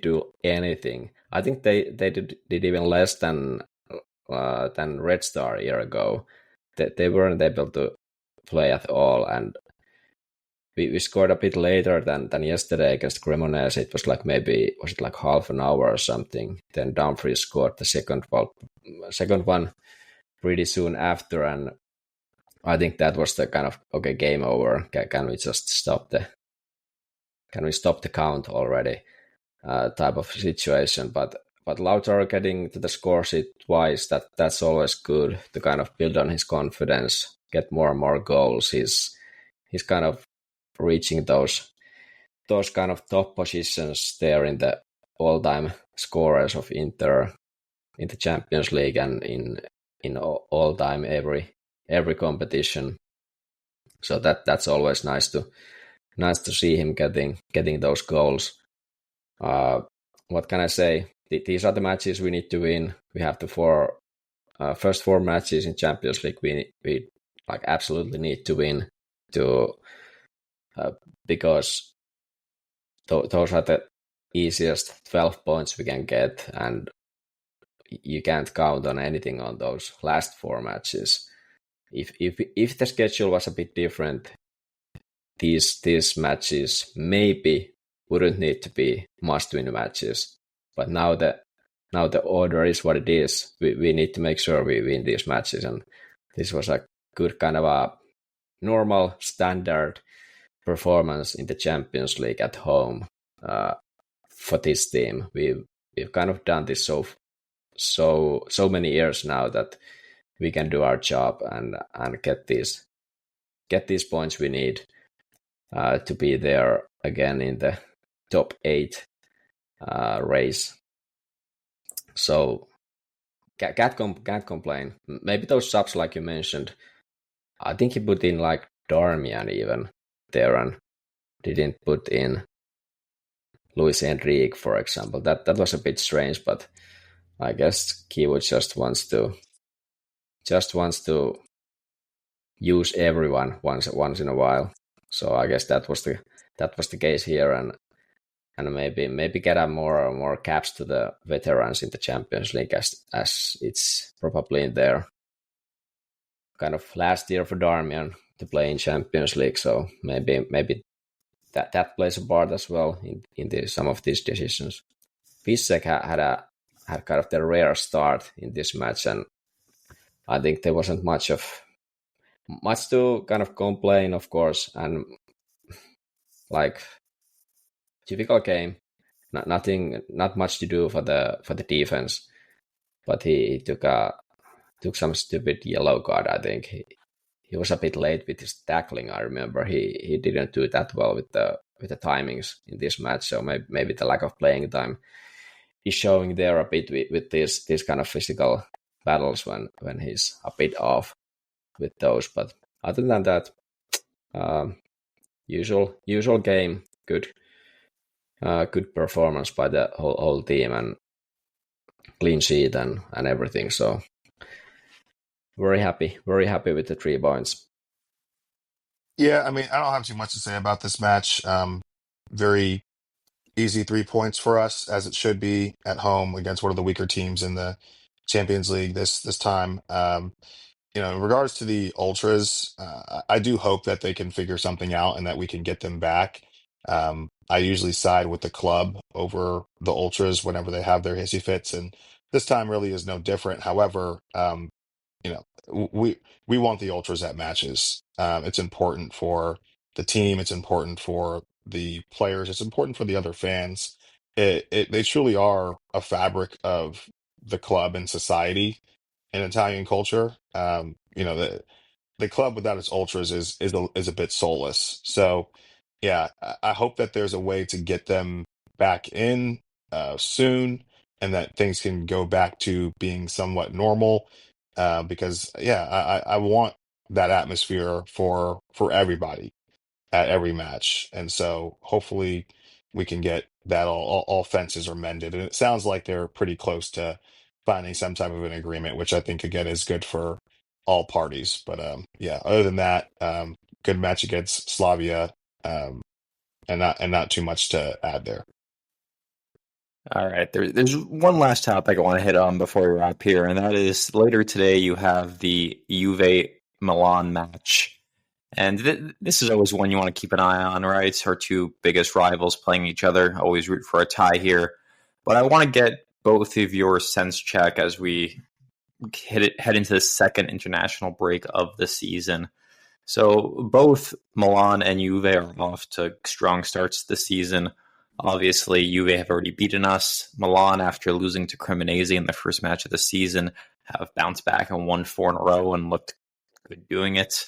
do anything. I think they did even less than Red Star a year ago. They weren't able to play at all, and we scored a bit later than yesterday against Cremonese. It was like was it like half an hour or something. Then Dumfries scored the second one pretty soon after, and I think that was the kind of, okay, game over. Can we just stop the count already? Type of situation. But Lautaro getting to the score sheet twice, that's always good to kind of build on his confidence, get more and more goals. He's kind of reaching those kind of top positions there in the all-time scorers of Inter in the Champions League and in all-time every competition. So that's always nice to see him getting those goals. What can I say? These are the matches we need to win. We have the first four matches in Champions League. We like absolutely need to win because those are the easiest 12 points we can get, and you can't count on anything on those last four matches. If the schedule was a bit different, these matches maybe wouldn't need to be must-win matches. But now the order is what it is. We need to make sure we win these matches, and this was a good kind of a normal standard performance in the Champions League at home for this team. We've kind of done this so many years now that we can do our job and get these points we need to be there again in the top 8 race. So can't complain. Maybe those subs, like you mentioned, I think he put in like Darmian even there and didn't put in Luis Enrique, for example. That was a bit strange, but I guess Kiwu just wants to use everyone once in a while. So I guess that was the case here, and maybe get a more caps to the veterans in the Champions League as it's probably in their kind of last year for Darmian to play in Champions League. So maybe that plays a part as well in some of these decisions. Bissek had kind of the rare start in this match, and I think there wasn't much to kind of complain, of course, and like typical game, not much to do for the defense, but he took some stupid yellow card. I think he was a bit late with his tackling. I remember he didn't do that well with the timings in this match, so maybe the lack of playing time is showing there a bit with these kind of physical battles when he's a bit off with those. But other than that, usual game, good performance by the whole team and clean sheet and everything. So very happy with the 3 points. Yeah, I mean, I don't have too much to say about this match. Very easy 3 points for us, as it should be at home against one of the weaker teams in the Champions League this time. In regards to the ultras, I do hope that they can figure something out and that we can get them back. I usually side with the club over the ultras whenever they have their hissy fits, and this time really is no different. However, you know, we want the ultras at matches. It's important for the team. It's important for the players. It's important for the other fans. They truly are a fabric of the club and society in Italian culture. The club without its ultras is a bit soulless. So, yeah, I hope that there's a way to get them back in soon, and that things can go back to being somewhat normal. Because yeah, I want that atmosphere for everybody at every match, and so hopefully we can get that all fences are mended, and it sounds like they're pretty close to finding some type of an agreement, which I think again is good for all parties. But yeah, other than that, good match against Slavia, um, and not too much to add there. All right, there's one last topic I want to hit on before we wrap here, and that is later today you have the Juve Milan match. And this is always one you want to keep an eye on, right? It's our 2 biggest rivals playing each other. Always root for a tie here. But I want to get both of your sense check as we head into the second international break of the season. So both Milan and Juve are off to strong starts this season. Obviously, Juve have already beaten us. Milan, after losing to Cremonese in the first match of the season, have bounced back and won 4 in a row and looked good doing it.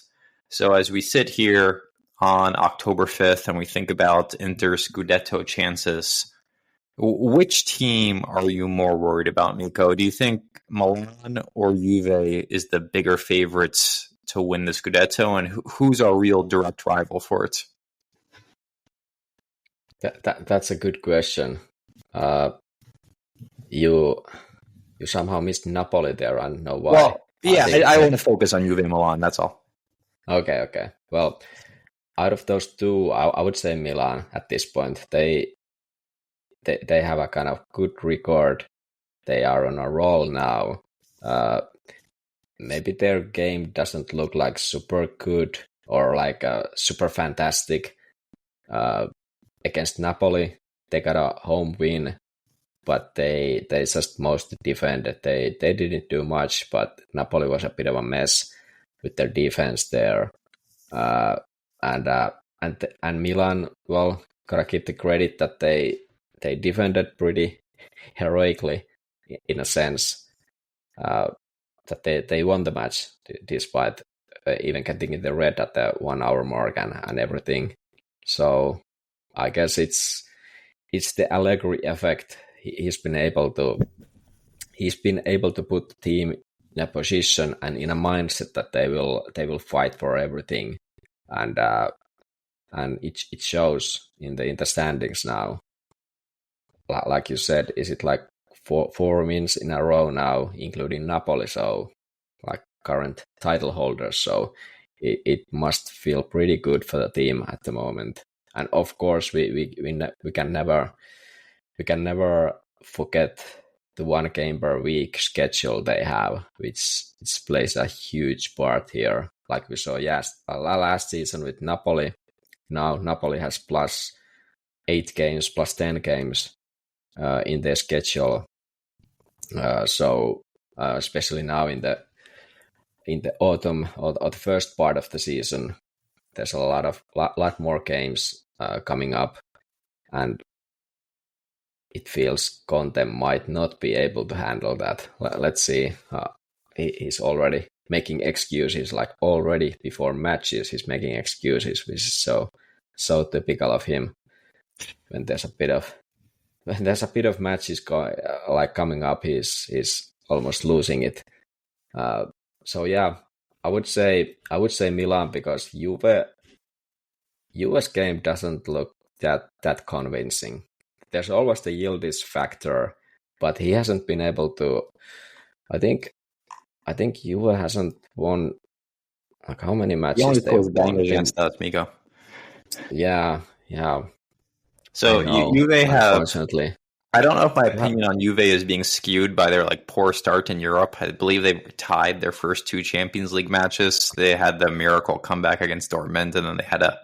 So as we sit here on October 5th and we think about Inter's Scudetto chances, which team are you more worried about, Mikko? Do you think Milan or Juve is the bigger favorites to win the Scudetto, and who's our real direct rival for it? That's a good question. You somehow missed Napoli there. I don't know why. Well, yeah, I want to focus on Juve and Milan. That's all. Okay. Well, out of those 2, I would say Milan at this point. They have a kind of good record. They are on a roll now. Maybe their game doesn't look like super good or like super fantastic. Against Napoli, they got a home win, but they just mostly defended. They didn't do much, but Napoli was a bit of a mess with their defense there. And Milan, well, gotta give the credit that they defended pretty heroically in a sense. That they won the match despite even getting in the red at the 1 hour mark and everything. So I guess it's the Allegri effect. He's been able to put the team in a position and in a mindset that they will fight for everything, and it shows in the standings now. Like you said, is it like four wins in a row now, including Napoli? So like current title holders. So it must feel pretty good for the team at the moment. And of course, we can never forget the 1 game per week schedule they have, which plays a huge part here. Like we saw last season with Napoli. Now Napoli has +8 games, +10 games in their schedule. So especially now in the autumn or the first part of the season, there's a lot more games coming up, and it feels Conte might not be able to handle that. Let's see. He's already making excuses, like already before matches, he's making excuses, which is so typical of him. When there's a bit of matches coming up, he's almost losing it. So yeah, I would say Milan, because Juve's game doesn't look that convincing. There's always the Yildiz factor, but he hasn't been able to. I think Juve hasn't won, like, how many matches they've won against us, Mikko. Yeah. So know, Juve have. Unfortunately, I don't know if my opinion on Juve is being skewed by their poor start in Europe. I believe they tied their first 2 Champions League matches. They had the miracle comeback against Dortmund, and then they had a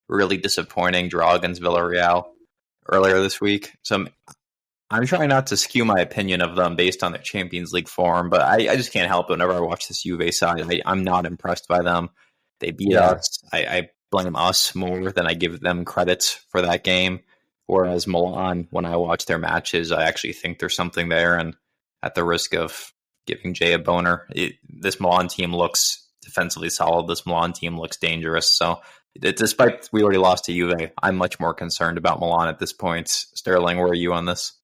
really disappointing draw against Villarreal earlier this week. So I'm trying not to skew my opinion of them based on their Champions League form, but I just can't help it. Whenever I watch this Juve side, I'm not impressed by them. They beat us. I blame us more than I give them credit for that game. Whereas Milan, when I watch their matches, I actually think there's something there. And at the risk of giving Jay a boner, this Milan team looks defensively solid. This Milan team looks dangerous. So despite we already lost to Juve, I'm much more concerned about Milan at this point. Sterling, where are you on this?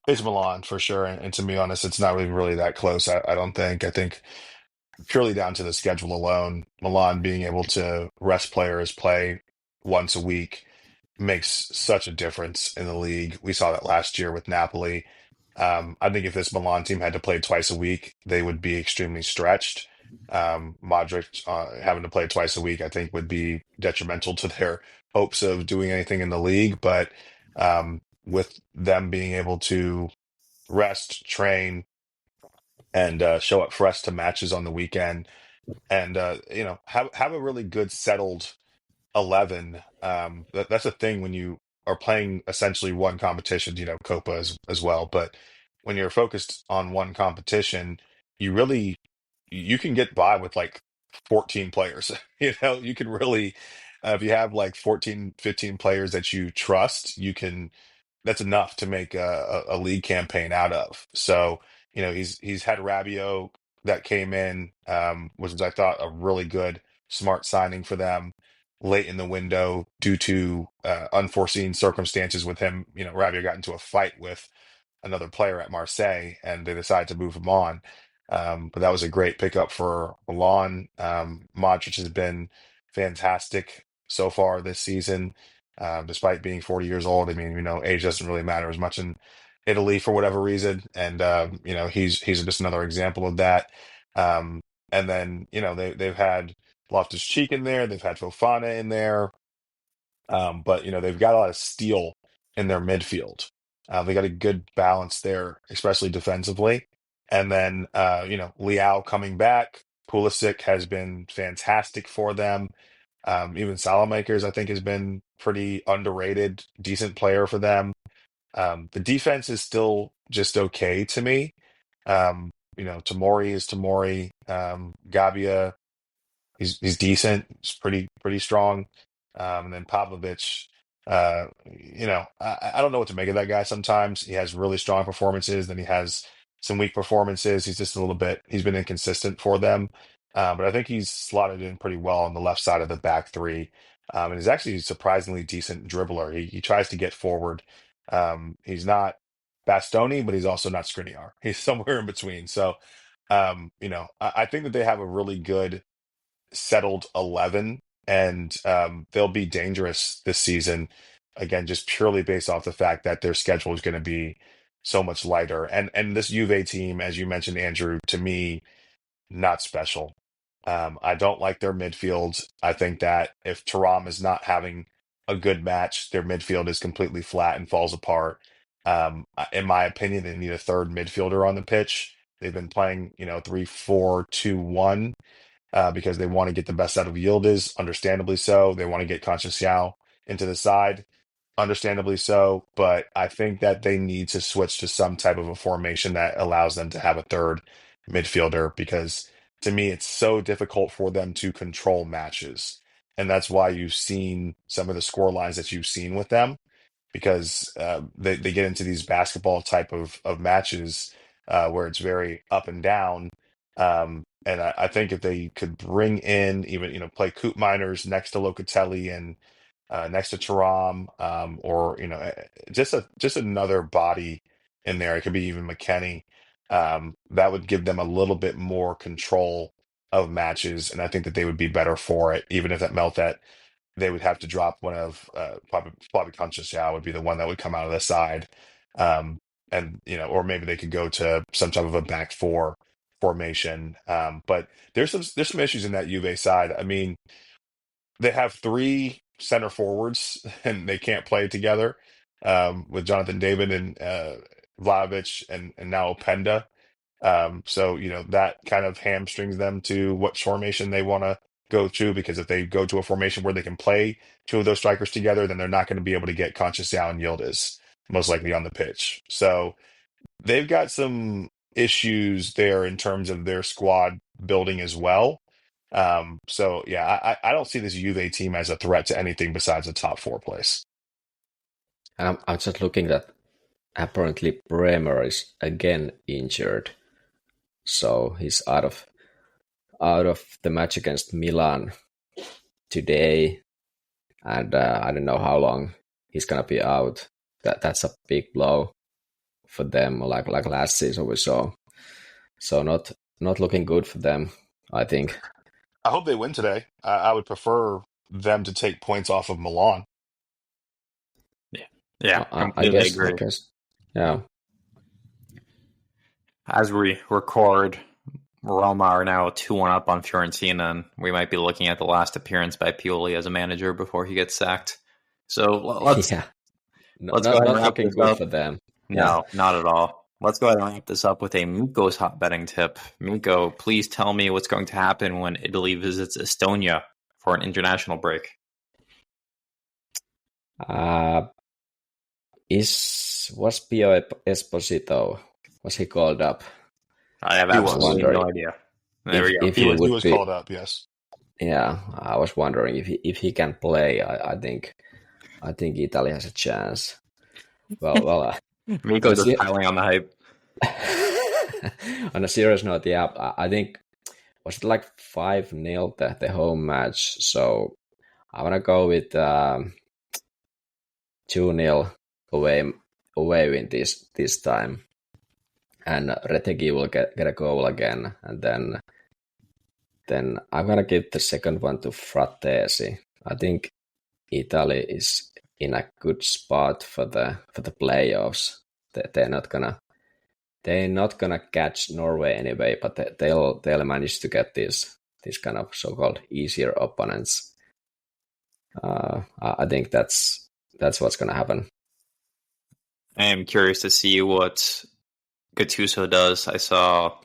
It's Milan for sure. And to be honest, it's not even really that close. I don't think. I think purely down to the schedule alone, Milan being able to rest players, play once a week, makes such a difference in the league. We saw that last year with Napoli. I think if this Milan team had to play twice a week, they would be extremely stretched. Modric having to play twice a week, I think, would be detrimental to their hopes of doing anything in the league. But with them being able to rest, train, and show up fresh to matches on the weekend, and have a really good settled 11. That's a thing when you are playing essentially one competition, Copa as well. But when you're focused on one competition, you can get by with like 14 players. You can really, if you have like 14, 15 players that you trust, that's enough to make a league campaign out of. So, he's had Rabiot that came in, which was, I thought, a really good, smart signing for them late in the window due to unforeseen circumstances with him. Rabiot got into a fight with another player at Marseille, and they decided to move him on. But that was a great pickup for Milan. Modric has been fantastic so far this season, despite being 40 years old. I mean, age doesn't really matter as much in Italy for whatever reason, and he's just another example of that. And then they've had Loftus Cheek in there, they've had Fofana in there, but they've got a lot of steel in their midfield. They got a good balance there, especially defensively. And then Leao coming back, Pulisic has been fantastic for them. Even Salamakers, I think, has been pretty underrated, decent player for them. The defense is still just okay to me. Tomori is Tomori. Gabia, he's decent. He's pretty strong. And then Pavlovic, I don't know what to make of that guy sometimes. He has really strong performances, then he has some weak performances. He's just he's been inconsistent for them. But I think he's slotted in pretty well on the left side of the back three. And he's actually a surprisingly decent dribbler. He tries to get forward. He's not Bastoni, but he's also not Skriniar. He's somewhere in between. So, I think that they have a really good settled 11, and they'll be dangerous this season, again, just purely based off the fact that their schedule is going to be so much lighter. And this Juve team, as you mentioned, Andrew, to me, not special. I don't like their midfield. I think that if Thuram is not having a good match, their midfield is completely flat and falls apart. In my opinion, they need a third midfielder on the pitch. They've been playing, 3-4-2-1 because they want to get the best out of Yildiz, understandably so. They want to get Conceição into the side, understandably so. But I think that they need to switch to some type of a formation that allows them to have a third midfielder because to me, it's so difficult for them to control matches. And that's why you've seen some of the score lines that you've seen with them because they get into these basketball type of matches where it's very up and down. And I think if they could bring in even, play Coop Miners next to Locatelli and next to Thuram, or just another body in there. It could be even McKennie. That would give them a little bit more control of matches, and I think that they would be better for it. Even if that meant that they would have to drop one of probably Conceição would be the one that would come out of the side, and or maybe they could go to some type of a back four formation. But there's some issues in that Juve side. I mean, they have three center forwards and they can't play together with Jonathan David and Vlahovic and now Openda. So, that kind of hamstrings them to what formation they want to go to because if they go to a formation where they can play two of those strikers together, then they're not going to be able to get Conceição and Yildiz most likely on the pitch. So they've got some issues there in terms of their squad building as well. So yeah, I don't see this Juve team as a threat to anything besides a top four place. And I'm just looking that apparently Bremer is again injured, so he's out of the match against Milan today, and I don't know how long he's gonna be out. That's a big blow for them, like last season we saw. So not looking good for them, I think. I hope they win today. I would prefer them to take points off of Milan. Yeah, I guess. Yeah. As we record, Roma are now 2-1 up on Fiorentina, and we might be looking at the last appearance by Pioli as a manager before he gets sacked. So let's go ahead and wrap this up. For them. No, not at all. Let's go ahead and wrap this up with a Mikko's hot betting tip. Mikko, please tell me what's going to happen when Italy visits Estonia for an international break. Was Pio Esposito, was he called up? I have absolutely no idea. There we go. He was called up, yes. Yeah, I was wondering if he can play. I think Italy has a chance. Well, Mikko's just piling on the hype. On a serious note, yeah, I think was it like 5-0 the home match. So I want to go with 2-0 away win this time, and Retegi will get a goal again, and then I'm gonna give the second one to Fratesi. I think Italy is in a good spot for the playoffs. They're not gonna catch Norway anyway, but they'll manage to get these kind of so-called easier opponents. I think that's what's gonna happen. I am curious to see what Gattuso does. I saw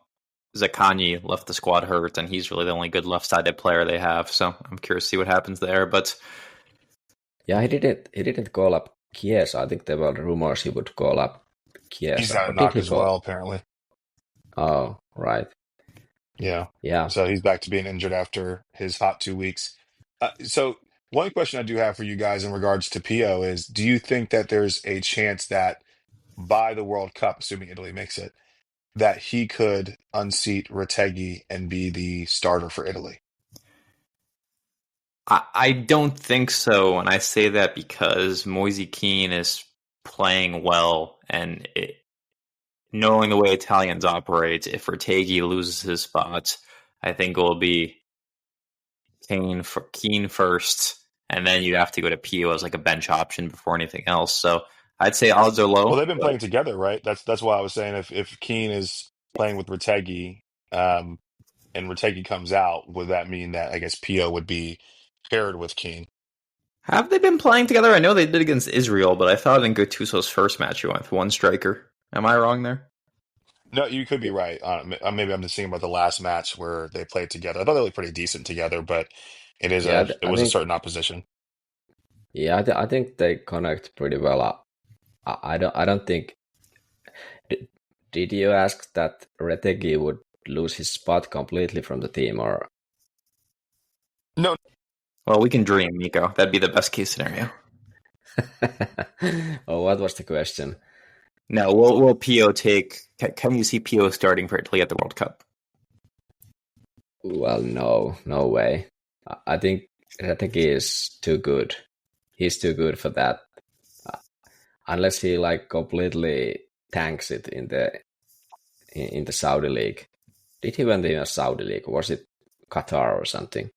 Zaccagni left the squad hurt, and he's really the only good left-sided player they have. So I'm curious to see what happens there. But yeah, he didn't call up Chiesa. I think there were rumors he would call up Chiesa. He's got a knock as well, apparently. Oh, right. Yeah. Yeah. So he's back to being injured after his hot 2 weeks. So one question I do have for you guys in regards to Pio is, do you think that there's a chance that by the World Cup, assuming Italy makes it, that he could unseat Retegui and be the starter for Italy? I don't think so, and I say that because Moise Kean is playing well, and knowing the way Italians operate, if Retegui loses his spot, I think it will be Kean first, and then you have to go to Pio as like a bench option before anything else. So I'd say odds are low. Well, they've been playing together, right? That's why I was saying if Kean is playing with Retegui, and Retegui comes out, would that mean that I guess Pio would be paired with Keane? Have they been playing together? I know they did against Israel, but I thought in Gattuso's first match he went with one striker. Am I wrong there? No, you could be right. Maybe I'm just thinking about the last match where they played together. I thought they looked pretty decent together, but Yeah, it I was a think certain opposition. I think they connect pretty well. I don't think. Did, did you ask that Retegi would lose his spot completely from the team, or? No, Well, we can dream, Mikko. That'd be the best case scenario. Oh, what was the question? No, will Pio take? Can you see Pio starting for Italy at the World Cup? Well, no way. I think Retegi is too good. He's too good for that. Uh, Unless he like completely tanks it in the Saudi league. Did he win the Saudi league? Was it Qatar or something?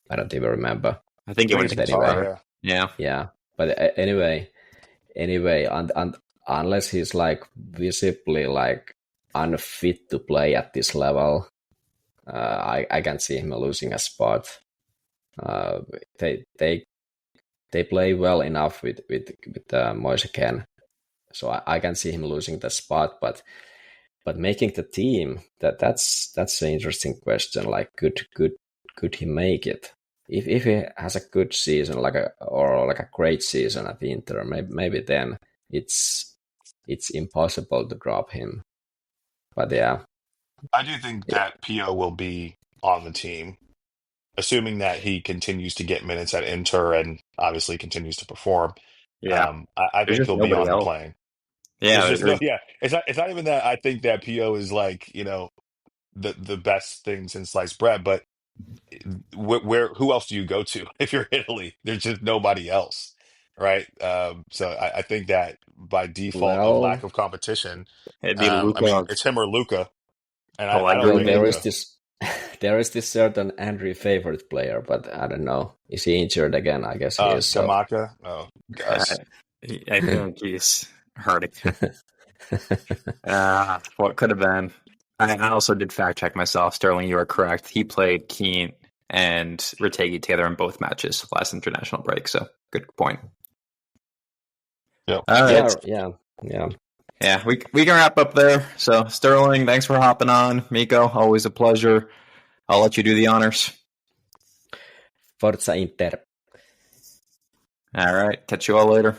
I don't even remember. I think he I think went it's to But anyway, Qatar. Qatar. Yeah. Yeah. yeah. But anyway, and unless he's like visibly like unfit to play at this level, I can see him losing a spot. Uh, they play well enough with Moise Kean, so I can see him losing the spot. But making the team, that's an interesting question. Like, could he make it? If he has a good season, like a great season at Inter, maybe then it's impossible to drop him. But yeah, I do think that Pio will be on the team, assuming that he continues to get minutes at Inter and obviously continues to perform. Yeah. I There's think just he'll be nobody on the else. plane. There's Yeah. just no, yeah. It's not even that I think that Pio is like, the best thing since sliced bread, but who else do you go to if you're Italy? There's just nobody else, right? So I think that by default of well, lack of competition, It'd be I mean Luca, it's him or Luca, and I don't well, rate Pellegrini. there is Luca. this there is this certain Andrew favorite player, but I don't know. Is he injured again? I guess he is. So Scamacca, oh Uh, Gus. I think he's hurting. What could have been? I also did fact check myself. Sterling, you are correct. He played Keane and Retegui together in both matches last international break. So good point. Yep. All right. yeah. Yeah, we can wrap up there. So Sterling, thanks for hopping on. Mikko, always a pleasure. I'll let you do the honors. Forza Inter. All right. Catch you all later.